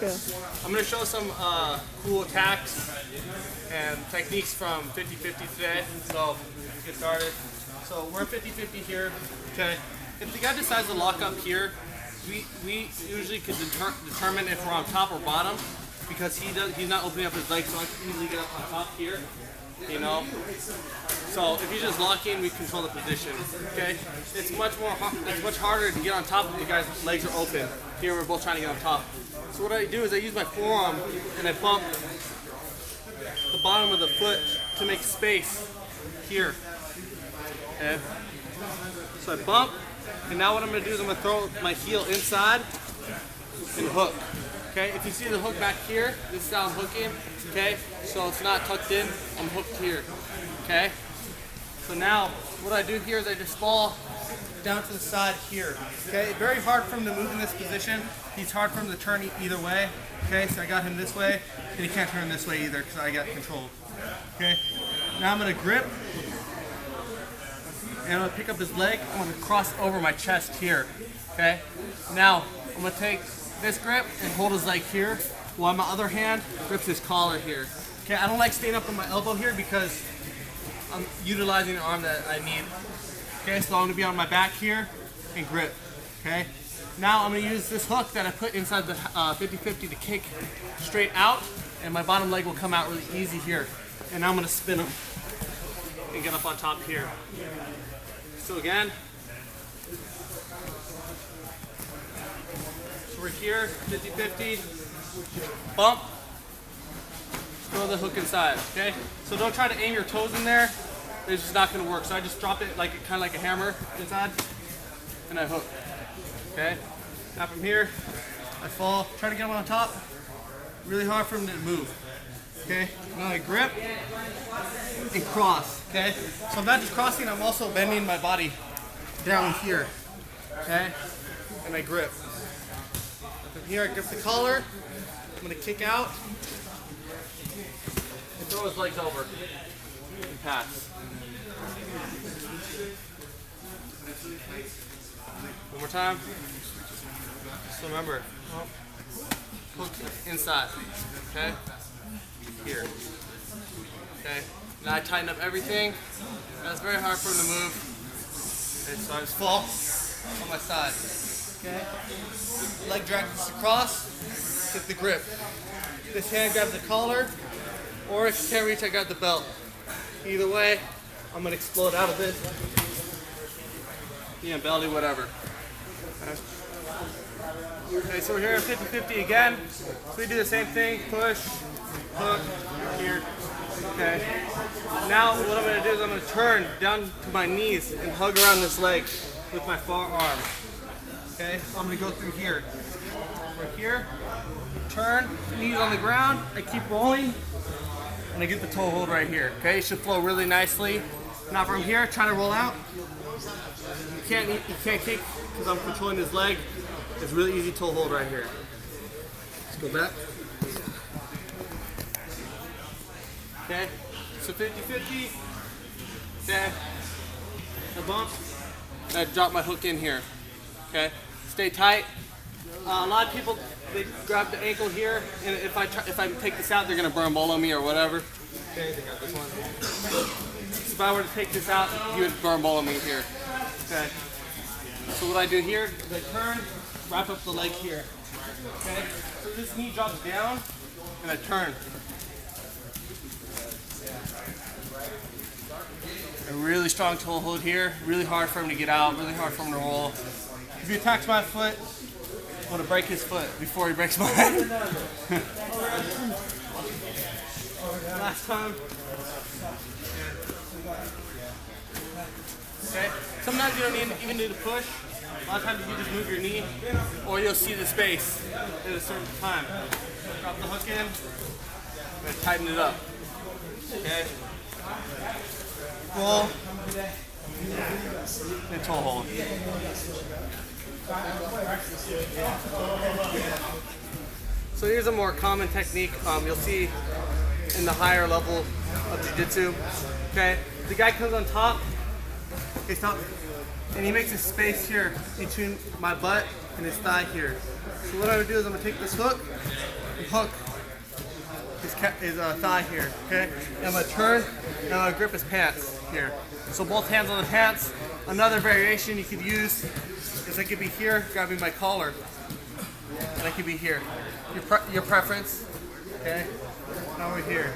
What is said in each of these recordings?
Good. I'm going to show some cool attacks and techniques from 50-50 today. So let's get started. So we're 50-50 here. Okay. If the guy decides to lock up here, we usually can determine if we're on top or bottom because he's not opening up his legs, so I can easily get up on top here. You know. So if he's just locking, we control the position. Okay. It's much harder to get on top if the guy's legs are open. Here we're both trying to get on top. So what I do is I use my forearm and I bump the bottom of the foot to make space here. Okay. So I bump, and now what I'm going to do is I'm going to throw my heel inside and hook. Okay. If you see the hook back here, this is how I'm hooking. Okay. So it's not tucked in. I'm hooked here. Okay. So now what I do here is I just fall down to the side here. Okay, very hard for him to move in this position. It's hard for him to turn either way. Okay, so I got him this way, and he can't turn this way either because I got control. Okay, now I'm gonna grip, and I'm gonna pick up his leg. I'm gonna cross over my chest here. Okay, now I'm gonna take this grip and hold his leg here, while my other hand grips his collar here. Okay, I don't like staying up on my elbow here because I'm utilizing the arm that I need. Okay, so I'm going to be on my back here and grip. Okay, now I'm going to use this hook that I put inside the 50-50 to kick straight out, and my bottom leg will come out really easy here. And now I'm going to spin him and get up on top here. So again, so we're here, 50-50, bump, throw the hook inside. Okay, so don't try to aim your toes in there. It's just not going to work. So I just drop it like kind of like a hammer inside, and I hook. Okay. Now from here, I fall, try to get him on top. Really hard for him to move. Okay. Now I grip and cross. Okay. So I'm not just crossing. I'm also bending my body down here. Okay. And I grip. From here, I grip the collar. I'm going to kick out and throw his legs over and pass. One more time. So remember, hook inside. Okay? Here. Okay? Now I tighten up everything. That's very hard for him to move. Okay, so I just fall on my side. Okay? Leg drags across, get the grip. This hand grabs the collar, or if you can't reach, I got the belt. Either way, I'm going to explode out of it. Yeah, belly, whatever. Okay, so we're here at 50-50 again. So we do the same thing, push, hook, here. Okay. Now what I'm going to do is I'm going to turn down to my knees and hug around this leg with my forearm. Okay, so I'm going to go through here. Right here, turn, knees on the ground, I keep rolling, and I get the toe hold right here. Okay, it should flow really nicely. Now from here, try to roll out. You can't kick because I'm controlling his leg. It's really easy toe hold right here. Let's go back. Okay, so 50-50. Okay, I bump. I drop my hook in here. Okay, stay tight. A lot of people, they grab the ankle here, and if I take this out, they're gonna burn ball on me or whatever. Okay, they got this one. If I were to take this out, he would burn ball on me here. Okay. So what I do here is I turn, wrap up the leg here. Okay. So this knee drops down, and I turn. A really strong toe hold here. Really hard for him to get out. Really hard for him to roll. If he attacks my foot, I'm gonna break his foot before he breaks mine. Last time. Okay. Sometimes you don't even need to push. A lot of times you just move your knee, or you'll see the space at a certain time. Drop the hook in, and tighten it up. Okay. Roll. And toe hold. So here's a more common technique you'll see in the higher level of jiu-jitsu. Okay, the guy comes on top, and he makes a space here between my butt and his thigh here. So what I'm gonna do is I'm gonna take this hook and hook his thigh here, okay? And I'm gonna turn and I'm gonna grip his pants here. So both hands on the pants. Another variation you could use is I could be here grabbing my collar, and I could be here. Your preference, okay? Now we're here.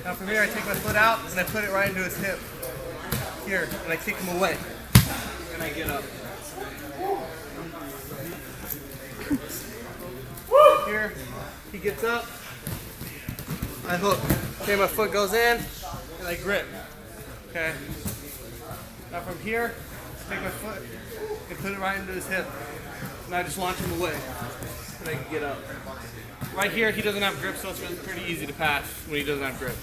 Now from here I take my foot out and I put it right into his hip here, and I kick him away, and I get up. Here, he gets up, I hook. Okay, my foot goes in, and I grip. Okay. Now from here, I take my foot and put it right into his hip, and I just launch him away, and I can get up. Right here, he doesn't have grip, so it's pretty easy to pass when he doesn't have grip.